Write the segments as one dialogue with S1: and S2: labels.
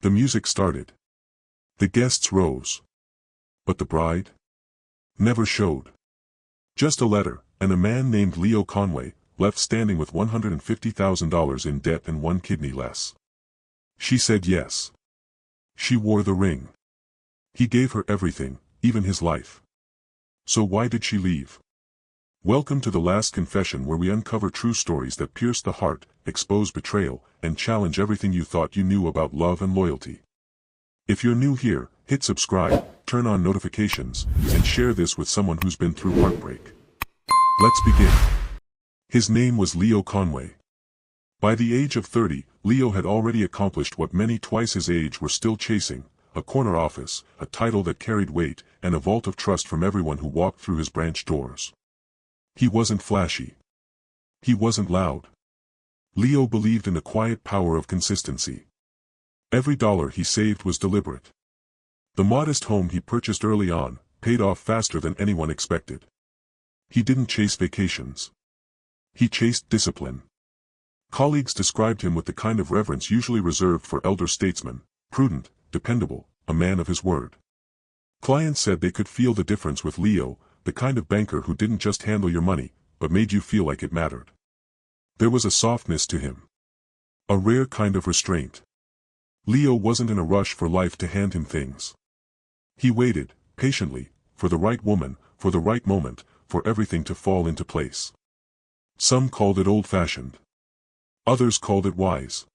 S1: The music started. The guests rose. But the bride? Never showed. Just a letter, and a man named Leo Conway, left standing with $150,000 in debt and one kidney less. She said yes. She wore the ring. He gave her everything, even his life. So why did she leave? Welcome to The Last Confession, where we uncover true stories that pierce the heart, expose betrayal, and challenge everything you thought you knew about love and loyalty. If you're new here, hit subscribe, turn on notifications, and share this with someone who's been through heartbreak. Let's begin. His name was Leo Conway. By the age of 30, Leo had already accomplished what many twice his age were still chasing: a corner office, a title that carried weight, and a vault of trust from everyone who walked through his branch doors. He wasn't flashy. He wasn't loud. Leo believed in the quiet power of consistency. Every dollar he saved was deliberate. The modest home he purchased early on paid off faster than anyone expected. He didn't chase vacations. He chased discipline. Colleagues described him with the kind of reverence usually reserved for elder statesmen: prudent, dependable, a man of his word. Clients said they could feel the difference with Leo, the kind of banker who didn't just handle your money, but made you feel like it mattered. There was a softness to him. A rare kind of restraint. Leo wasn't in a rush for life to hand him things. He waited, patiently, for the right woman, for the right moment, for everything to fall into place. Some called it old-fashioned. Others called it wise.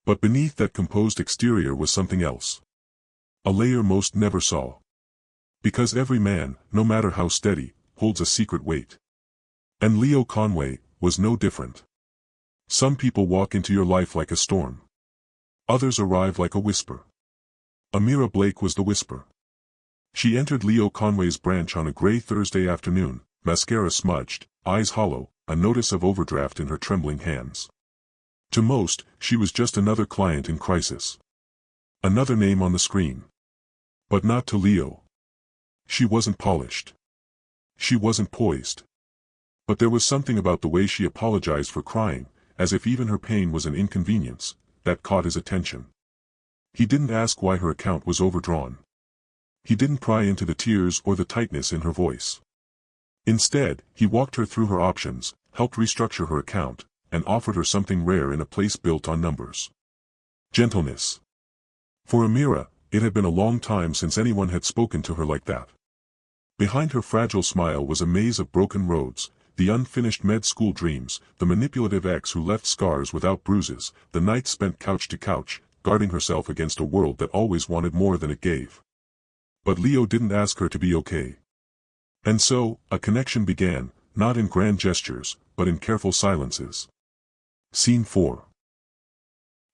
S1: But beneath that composed exterior was something else. A layer most never saw. Because every man, no matter how steady, holds a secret weight. And Leo Conway was no different. Some people walk into your life like a storm. Others arrive like a whisper. Amira Blake was the whisper. She entered Leo Conway's branch on a gray Thursday afternoon, mascara smudged, eyes hollow, a notice of overdraft in her trembling hands. To most, she was just another client in crisis. Another name on the screen. But not to Leo. She wasn't polished. She wasn't poised. But there was something about the way she apologized for crying, as if even her pain was an inconvenience, that caught his attention. He didn't ask why her account was overdrawn. He didn't pry into the tears or the tightness in her voice. Instead, he walked her through her options, helped restructure her account, and offered her something rare in a place built on numbers. Gentleness. For Amira, it had been a long time since anyone had spoken to her like that. Behind her fragile smile was a maze of broken roads, the unfinished med school dreams, the manipulative ex who left scars without bruises, the nights spent couch to couch, guarding herself against a world that always wanted more than it gave. But Leo didn't ask her to be okay. And so, a connection began, not in grand gestures, but in careful silences. Scene 4.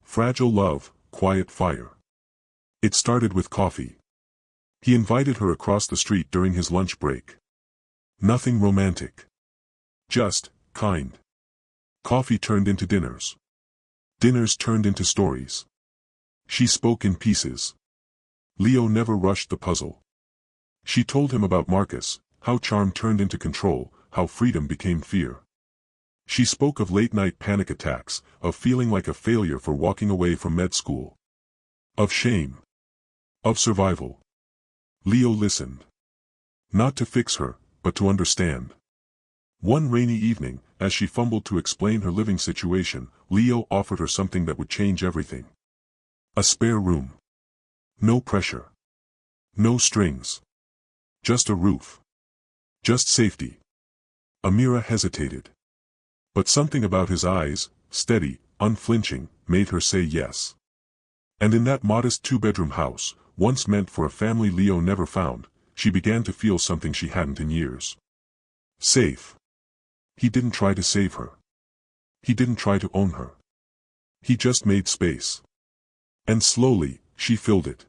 S1: Fragile love, quiet fire. It started with coffee. He invited her across the street during his lunch break. Nothing romantic. Just kind. Coffee turned into dinners. Dinners turned into stories. She spoke in pieces. Leo never rushed the puzzle. She told him about Marcus, how charm turned into control, how freedom became fear. She spoke of late-night panic attacks, of feeling like a failure for walking away from med school. Of shame. Of survival. Leo listened. Not to fix her, but to understand. One rainy evening, as she fumbled to explain her living situation, Leo offered her something that would change everything. A spare room. No pressure. No strings. Just a roof. Just safety. Amira hesitated. But something about his eyes, steady, unflinching, made her say yes. And in that modest two-bedroom house, once meant for a family Leo never found, she began to feel something she hadn't in years. Safe. He didn't try to save her. He didn't try to own her. He just made space. And slowly, she filled it.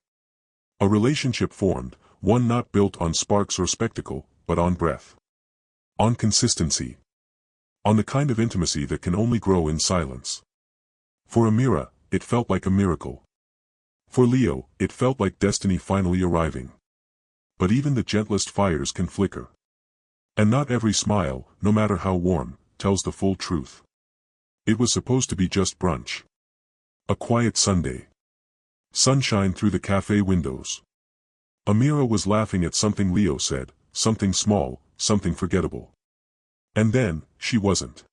S1: A relationship formed, one not built on sparks or spectacle, but on breath. On consistency. On the kind of intimacy that can only grow in silence. For Amira, it felt like a miracle. For Leo, it felt like destiny finally arriving. But even the gentlest fires can flicker. And not every smile, no matter how warm, tells the full truth. It was supposed to be just brunch. A quiet Sunday. Sunshine through the cafe windows. Amira was laughing at something Leo said, something small, something forgettable. And then, she wasn't.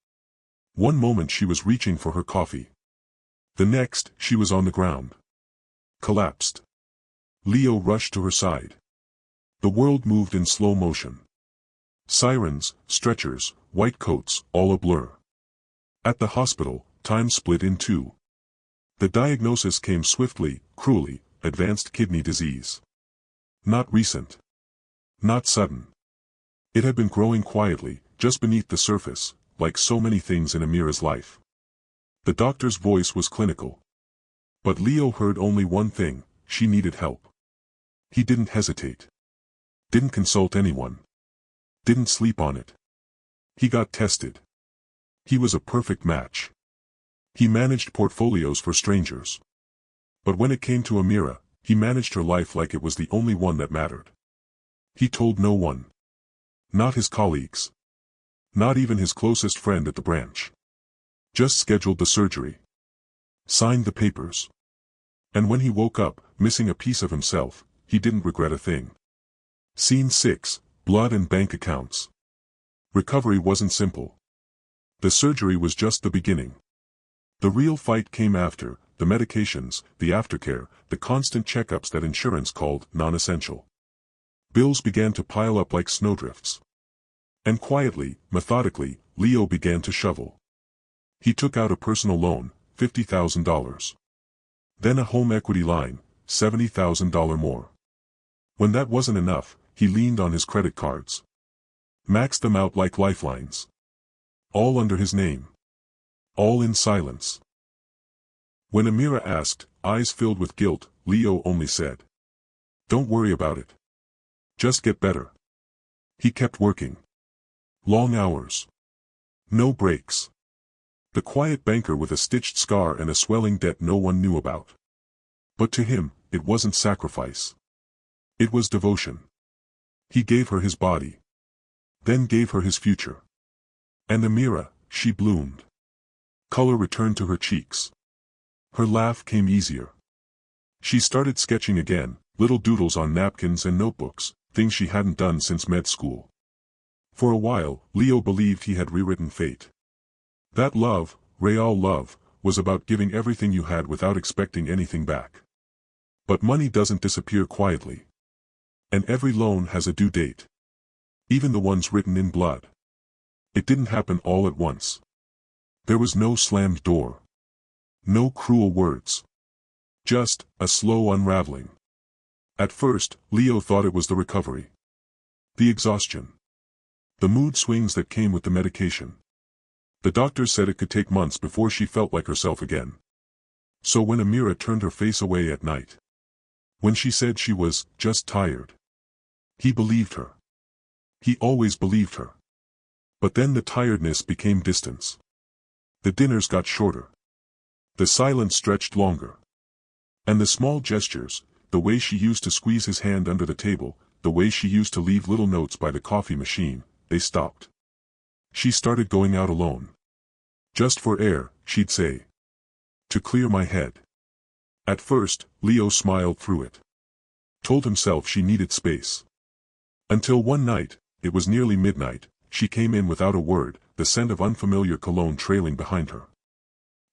S1: One moment she was reaching for her coffee. The next, she was on the ground. Collapsed. Leo rushed to her side. The world moved in slow motion. Sirens, stretchers, white coats, all a blur. At the hospital, time split in two. The diagnosis came swiftly, cruelly: advanced kidney disease. Not recent. Not sudden. It had been growing quietly, just beneath the surface, like so many things in Amira's life. The doctor's voice was clinical. But Leo heard only one thing: she needed help. He didn't hesitate. Didn't consult anyone. Didn't sleep on it. He got tested. He was a perfect match. He managed portfolios for strangers. But when it came to Amira, he managed her life like it was the only one that mattered. He told no one. Not his colleagues. Not even his closest friend at the branch. Just scheduled the surgery. Signed the papers. And when he woke up, missing a piece of himself, he didn't regret a thing. Scene 6, Blood and Bank Accounts. Recovery wasn't simple. The surgery was just the beginning. The real fight came after: the medications, the aftercare, the constant checkups that insurance called non-essential. Bills began to pile up like snowdrifts. And quietly, methodically, Leo began to shovel. He took out a personal loan, $50,000. Then a home equity line, $70,000 more. When that wasn't enough, he leaned on his credit cards. Maxed them out like lifelines. All under his name. All in silence. When Amira asked, eyes filled with guilt, Leo only said, "Don't worry about it. Just get better." He kept working. Long hours. No breaks. The quiet banker with a stitched scar and a swelling debt no one knew about. But to him, it wasn't sacrifice. It was devotion. He gave her his body. Then gave her his future. And Amira, she bloomed. Color returned to her cheeks. Her laugh came easier. She started sketching again, little doodles on napkins and notebooks, things she hadn't done since med school. For a while, Leo believed he had rewritten fate. That love, real love, was about giving everything you had without expecting anything back. But money doesn't disappear quietly. And every loan has a due date. Even the ones written in blood. It didn't happen all at once. There was no slammed door. No cruel words. Just a slow unraveling. At first, Leo thought it was the recovery. The exhaustion. The mood swings that came with the medication. The doctor said it could take months before she felt like herself again. So when Amira turned her face away at night, when she said she was just tired, he believed her. He always believed her. But then the tiredness became distance. The dinners got shorter. The silence stretched longer. And the small gestures, the way she used to squeeze his hand under the table, the way she used to leave little notes by the coffee machine, they stopped. She started going out alone. Just for air, she'd say. To clear my head. At first, Leo smiled through it. Told himself she needed space. Until one night, it was nearly midnight, she came in without a word, the scent of unfamiliar cologne trailing behind her.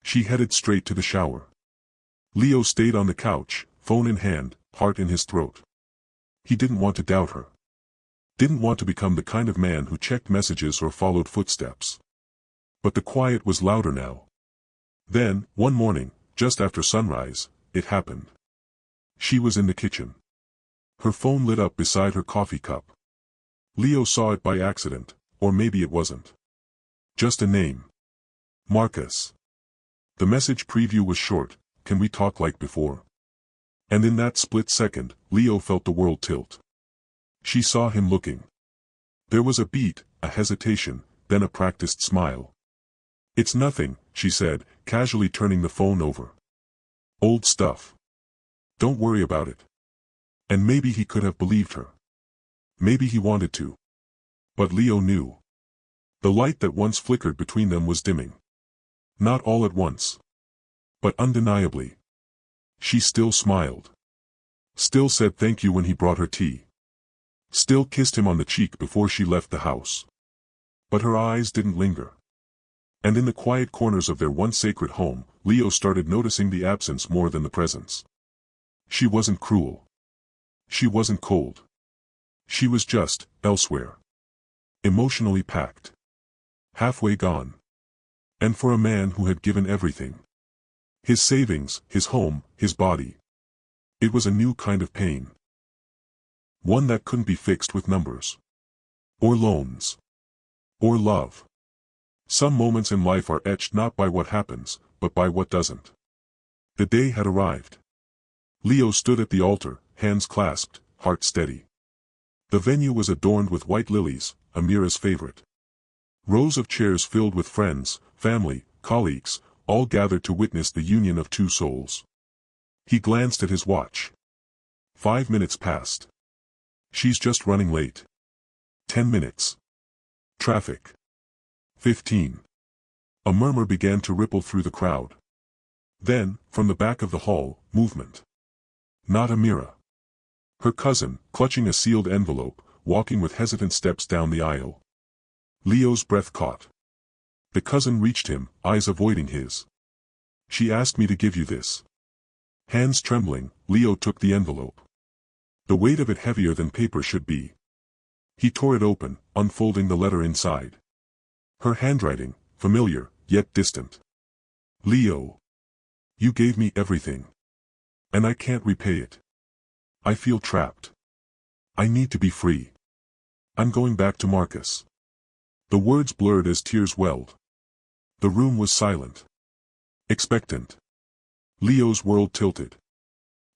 S1: She headed straight to the shower. Leo stayed on the couch, phone in hand, heart in his throat. He didn't want to doubt her. Didn't want to become the kind of man who checked messages or followed footsteps. But the quiet was louder now. Then, one morning, just after sunrise, it happened. She was in the kitchen. Her phone lit up beside her coffee cup. Leo saw it by accident, or maybe it wasn't. Just a name. Marcus. The message preview was short: "Can we talk like before?" And in that split second, Leo felt the world tilt. She saw him looking. There was a beat, a hesitation, then a practiced smile. "It's nothing," she said, casually turning the phone over. "Old stuff. Don't worry about it." And maybe he could have believed her. Maybe he wanted to. But Leo knew. The light that once flickered between them was dimming. Not all at once. But undeniably. She still smiled. Still said thank you when he brought her tea. Still kissed him on the cheek before she left the house. But her eyes didn't linger. And in the quiet corners of their once sacred home, Leo started noticing the absence more than the presence. She wasn't cruel. She wasn't cold. She was just elsewhere. Emotionally packed. Halfway gone. And for a man who had given everything. His savings, his home, his body. It was a new kind of pain. One that couldn't be fixed with numbers. Or loans. Or love. Some moments in life are etched not by what happens, but by what doesn't. The day had arrived. Leo stood at the altar, hands clasped, heart steady. The venue was adorned with white lilies, Amira's favorite. Rows of chairs filled with friends, family, colleagues, all gathered to witness the union of two souls. He glanced at his watch. 5 minutes passed. She's just running late. 10 minutes. Traffic. 15. A murmur began to ripple through the crowd. Then, from the back of the hall, movement. Not Amira. Her cousin, clutching a sealed envelope, walking with hesitant steps down the aisle. Leo's breath caught. The cousin reached him, eyes avoiding his. She asked me to give you this. Hands trembling, Leo took the envelope. The weight of it heavier than paper should be. He tore it open, unfolding the letter inside. Her handwriting, familiar, yet distant. Leo. You gave me everything. And I can't repay it. I feel trapped. I need to be free. I'm going back to Marcus. The words blurred as tears welled. The room was silent. Expectant. Leo's world tilted.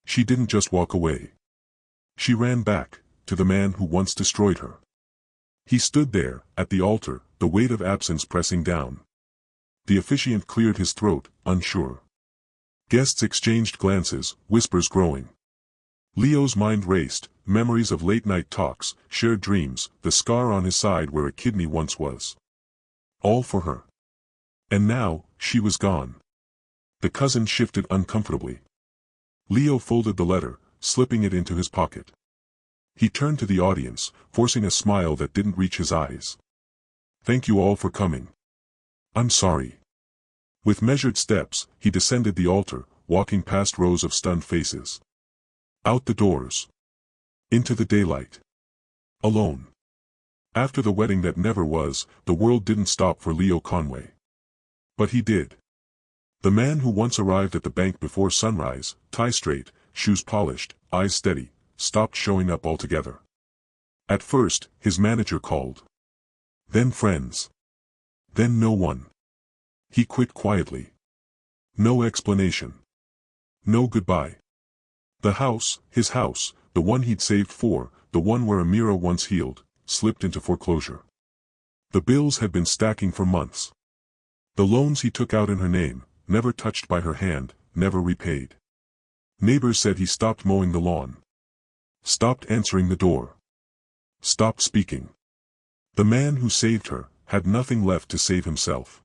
S1: She didn't just walk away. She ran back, to the man who once destroyed her. He stood there, at the altar, the weight of absence pressing down. The officiant cleared his throat, unsure. Guests exchanged glances, whispers growing. Leo's mind raced, memories of late-night talks, shared dreams, the scar on his side where a kidney once was. All for her. And now, she was gone. The cousin shifted uncomfortably. Leo folded the letter, slipping it into his pocket. He turned to the audience, forcing a smile that didn't reach his eyes. Thank you all for coming. I'm sorry. With measured steps, he descended the altar, walking past rows of stunned faces. Out the doors. Into the daylight. Alone. After the wedding that never was, the world didn't stop for Leo Conway. But he did. The man who once arrived at the bank before sunrise, tie straight, shoes polished, eyes steady, stopped showing up altogether. At first, his manager called. Then friends. Then no one. He quit quietly. No explanation. No goodbye. The house, his house, the one he'd saved for, the one where Amira once healed, slipped into foreclosure. The bills had been stacking for months. The loans he took out in her name, never touched by her hand, never repaid. Neighbors said he stopped mowing the lawn. Stopped answering the door. Stopped speaking. The man who saved her, had nothing left to save himself.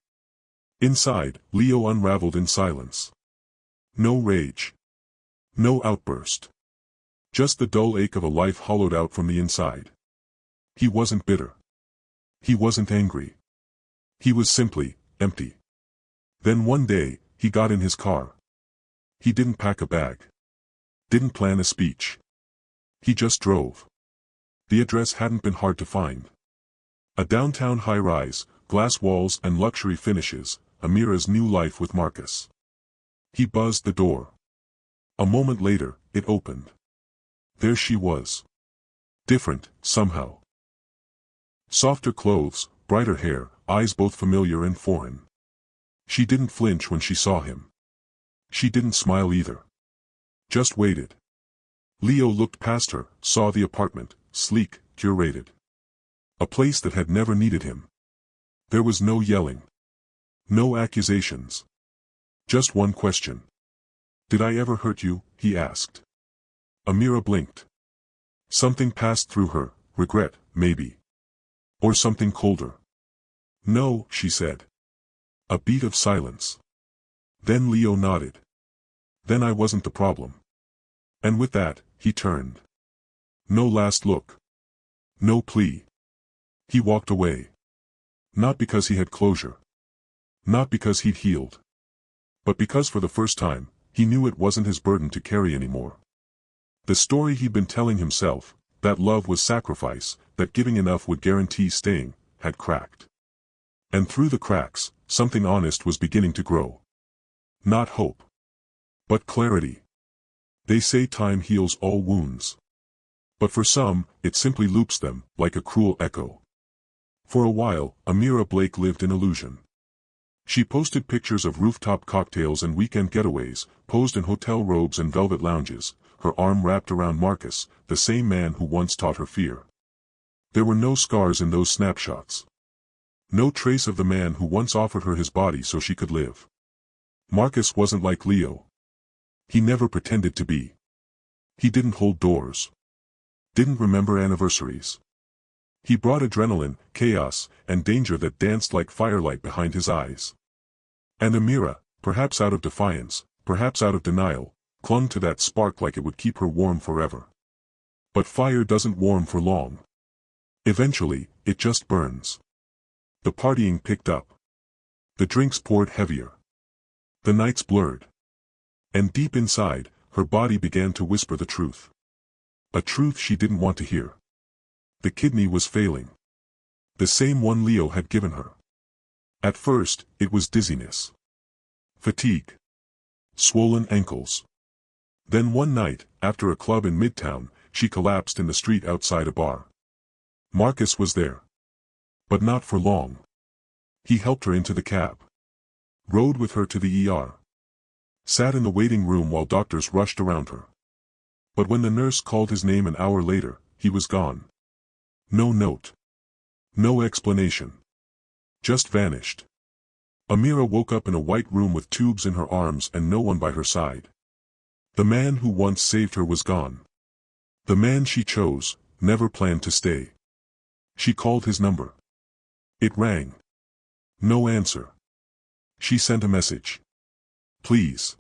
S1: Inside, Leo unraveled in silence. No rage. No outburst. Just the dull ache of a life hollowed out from the inside. He wasn't bitter. He wasn't angry. He was simply empty. Then one day, he got in his car. He didn't pack a bag. Didn't plan a speech. He just drove. The address hadn't been hard to find. A downtown high-rise, glass walls and luxury finishes, Amira's new life with Marcus. He buzzed the door. A moment later, it opened. There she was. Different, somehow. Softer clothes, brighter hair, eyes both familiar and foreign. She didn't flinch when she saw him. She didn't smile either. Just waited. Leo looked past her, saw the apartment, sleek, curated. A place that had never needed him. There was no yelling. No accusations. Just one question. Did I ever hurt you? He asked. Amira blinked. Something passed through her, regret, maybe. Or something colder. No, she said. A beat of silence. Then Leo nodded. Then I wasn't the problem. And with that, he turned. No last look. No plea. He walked away. Not because he had closure. Not because he'd healed. But because for the first time, he knew it wasn't his burden to carry anymore. The story he'd been telling himself, that love was sacrifice, that giving enough would guarantee staying, had cracked. And through the cracks, something honest was beginning to grow. Not hope. But clarity. They say time heals all wounds. But for some, it simply loops them, like a cruel echo. For a while, Amira Blake lived in illusion. She posted pictures of rooftop cocktails and weekend getaways, posed in hotel robes and velvet lounges, her arm wrapped around Marcus, the same man who once taught her fear. There were no scars in those snapshots. No trace of the man who once offered her his body so she could live. Marcus wasn't like Leo. He never pretended to be. He didn't hold doors. Didn't remember anniversaries. He brought adrenaline, chaos, and danger that danced like firelight behind his eyes. And Amira, perhaps out of defiance, perhaps out of denial, clung to that spark like it would keep her warm forever. But fire doesn't warm for long. Eventually, it just burns. The partying picked up. The drinks poured heavier. The nights blurred. And deep inside, her body began to whisper the truth. A truth she didn't want to hear. The kidney was failing. The same one Leo had given her. At first, it was dizziness. Fatigue. Swollen ankles. Then one night, after a club in Midtown, she collapsed in the street outside a bar. Marcus was there. But not for long. He helped her into the cab. Rode with her to the ER. Sat in the waiting room while doctors rushed around her. But when the nurse called his name an hour later, he was gone. No note. No explanation. Just vanished. Amira woke up in a white room with tubes in her arms and no one by her side. The man who once saved her was gone. The man she chose, never planned to stay. She called his number. It rang. No answer. She sent a message. Please.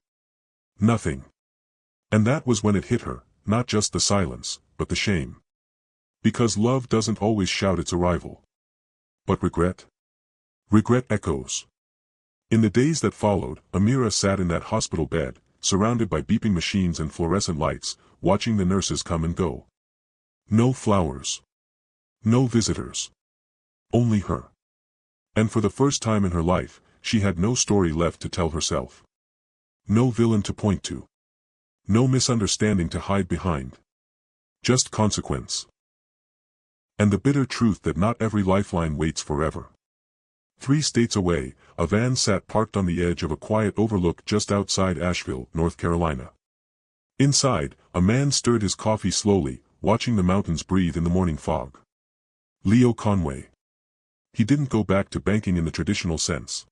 S1: Nothing. And that was when it hit her, not just the silence, but the shame. Because love doesn't always shout its arrival. But regret? Regret echoes. In the days that followed, Amira sat in that hospital bed, surrounded by beeping machines and fluorescent lights, watching the nurses come and go. No flowers. No visitors. Only her. And for the first time in her life, she had no story left to tell herself. No villain to point to. No misunderstanding to hide behind. Just consequence. And the bitter truth that not every lifeline waits forever. 3 states away, a van sat parked on the edge of a quiet overlook just outside Asheville, North Carolina. Inside, a man stirred his coffee slowly, watching the mountains breathe in the morning fog. Leo Conway. He didn't go back to banking in the traditional sense.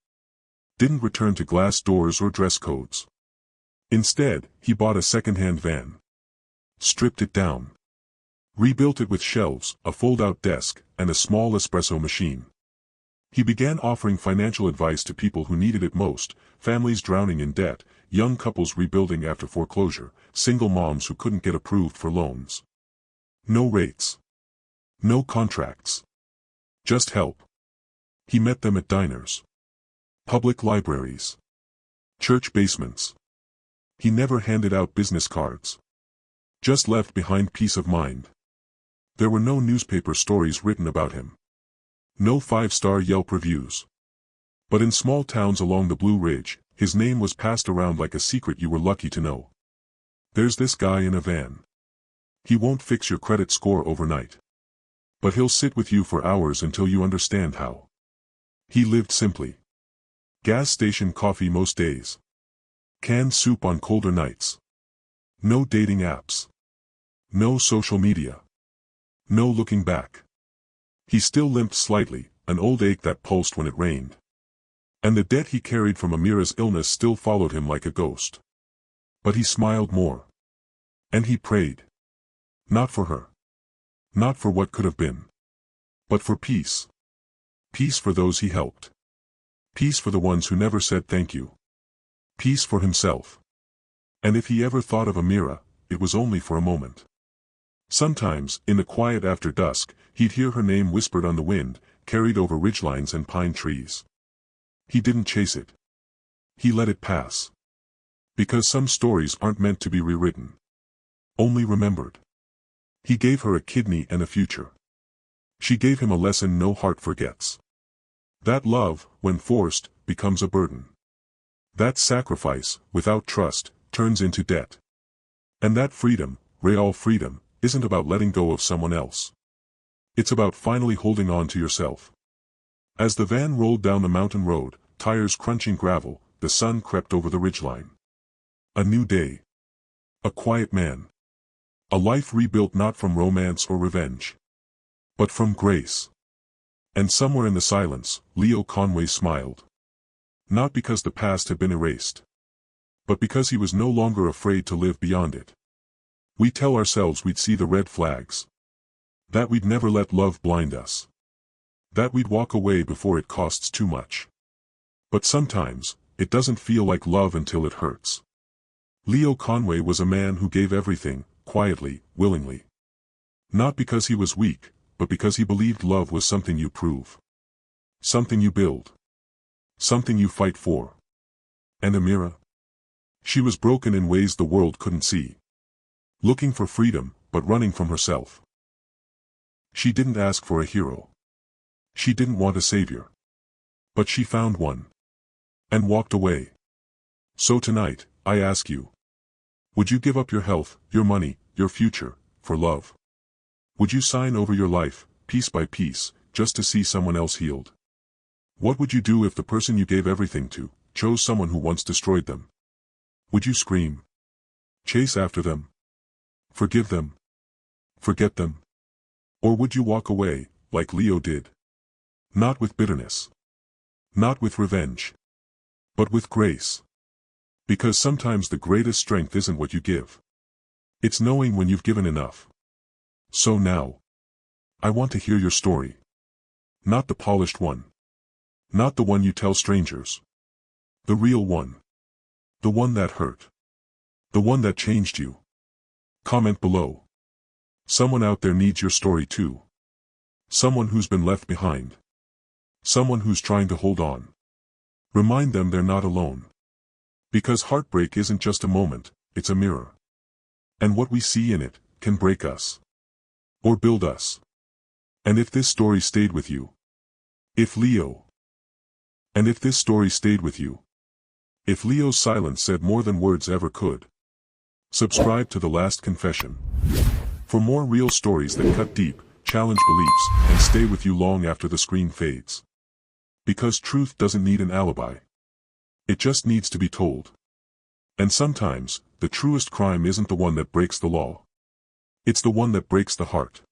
S1: Didn't return to glass doors or dress codes. Instead, he bought a second-hand van. Stripped it down. Rebuilt it with shelves, a fold-out desk, and a small espresso machine. He began offering financial advice to people who needed it most, families drowning in debt, young couples rebuilding after foreclosure, single moms who couldn't get approved for loans. No rates. No contracts. Just help. He met them at diners. Public libraries. Church basements. He never handed out business cards. Just left behind peace of mind. There were no newspaper stories written about him. No 5-star Yelp reviews. But in small towns along the Blue Ridge, his name was passed around like a secret you were lucky to know. There's this guy in a van. He won't fix your credit score overnight. But he'll sit with you for hours until you understand how. He lived simply. Gas station coffee most days. Canned soup on colder nights. No dating apps. No social media. No looking back. He still limped slightly, an old ache that pulsed when it rained. And the debt he carried from Amira's illness still followed him like a ghost. But he smiled more. And he prayed. Not for her. Not for what could have been. But for peace. Peace for those he helped. Peace for the ones who never said thank you. Peace for himself. And if he ever thought of Amira, it was only for a moment. Sometimes, in the quiet after dusk, he'd hear her name whispered on the wind, carried over ridgelines and pine trees. He didn't chase it. He let it pass. Because some stories aren't meant to be rewritten. Only remembered. He gave her a kidney and a future. She gave him a lesson no heart forgets. That love, when forced, becomes a burden. That sacrifice, without trust, turns into debt. And that freedom, real freedom, isn't about letting go of someone else. It's about finally holding on to yourself. As the van rolled down the mountain road, tires crunching gravel, the sun crept over the ridgeline. A new day. A quiet man. A life rebuilt not from romance or revenge, but from grace. And somewhere in the silence, Leo Conway smiled. Not because the past had been erased, but because he was no longer afraid to live beyond it. We tell ourselves we'd see the red flags. That we'd never let love blind us. That we'd walk away before it costs too much. But sometimes, it doesn't feel like love until it hurts. Leo Conway was a man who gave everything, quietly, willingly. Not because he was weak, but because he believed love was something you prove. Something you build. Something you fight for. And Amira? She was broken in ways the world couldn't see. Looking for freedom, but running from herself. She didn't ask for a hero. She didn't want a savior. But she found one. And walked away. So tonight, I ask you. Would you give up your health, your money, your future, for love? Would you sign over your life, piece by piece, just to see someone else healed? What would you do if the person you gave everything to, chose someone who once destroyed them? Would you scream? Chase after them? Forgive them? Forget them? Or would you walk away, like Leo did? Not with bitterness. Not with revenge. But with grace. Because sometimes the greatest strength isn't what you give. It's knowing when you've given enough. So now. I want to hear your story. Not the polished one. Not the one you tell strangers. The real one. The one that hurt. The one that changed you. Comment below. Someone out there needs your story too. Someone who's been left behind. Someone who's trying to hold on. Remind them they're not alone. Because heartbreak isn't just a moment, it's a mirror. And what we see in it, can break us. Or build us. And if this story stayed with you. If this story stayed with you. If Leo's silence said more than words ever could. Subscribe to The Last Confession. For more real stories that cut deep, challenge beliefs, and stay with you long after the screen fades. Because truth doesn't need an alibi. It just needs to be told. And sometimes, the truest crime isn't the one that breaks the law. It's the one that breaks the heart.